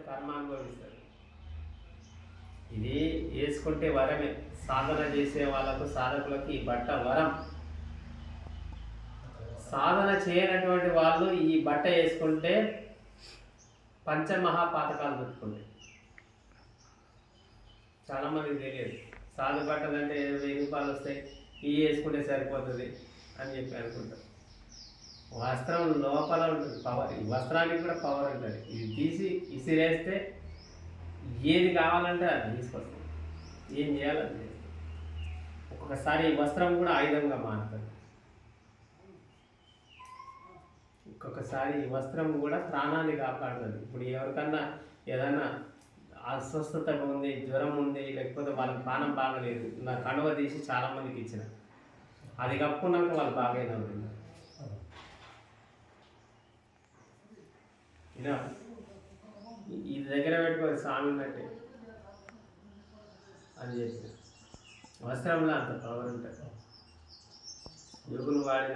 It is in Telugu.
కర్మ అనుభవిస్తారు. ఇది వేసుకుంటే వరమే. సాధన చేసే వాళ్ళకు, సాధకులకు ఈ బట్ట వరం. సాధన చేయనటువంటి వాళ్ళు ఈ బట్ట వేసుకుంటే పంచమహాపాతకాలు పెట్టుకుంటాయి. చాలామందికి తెలియదు. సాధు బట్టలు అంటే 1000 రూపాయలు వస్తాయి, ఇవి వేసుకుంటే సరిపోతుంది అని చెప్పి అనుకుంటారు. వస్త్రం లోపల ఉంటుంది పవర్. ఈ వస్త్రానికి కూడా పవర్ ఉంటుంది. ఇది తీసి ఇసిరేస్తే ఏది కావాలంటే అది తీసుకొస్తుంది. ఏం చేయాలని చేస్తుంది. ఒక్కొక్కసారి ఈ వస్త్రం కూడా ఆయుధంగా మారుతుంది. ఒక్కొక్కసారి ఈ వస్త్రం కూడా ప్రాణాన్ని కాపాడుతుంది. ఇప్పుడు ఎవరికన్నా ఏదన్నా అస్వస్థతగా ఉంది, జ్వరం ఉంది, లేకపోతే వాళ్ళకి ప్రాణం బాగలేదు, నా కండువ తీసి చాలామందికి ఇచ్చిన, అది కప్పుకున్నాక వాళ్ళు బాగైనా ఉంటుంది. ఇలా ఇది దగ్గర పెట్టుకోవాలి స్వామి అంటే అని చెప్పి. వస్త్రంలో అంత పవర్ ఉంటుంది. యోగులు వాడిన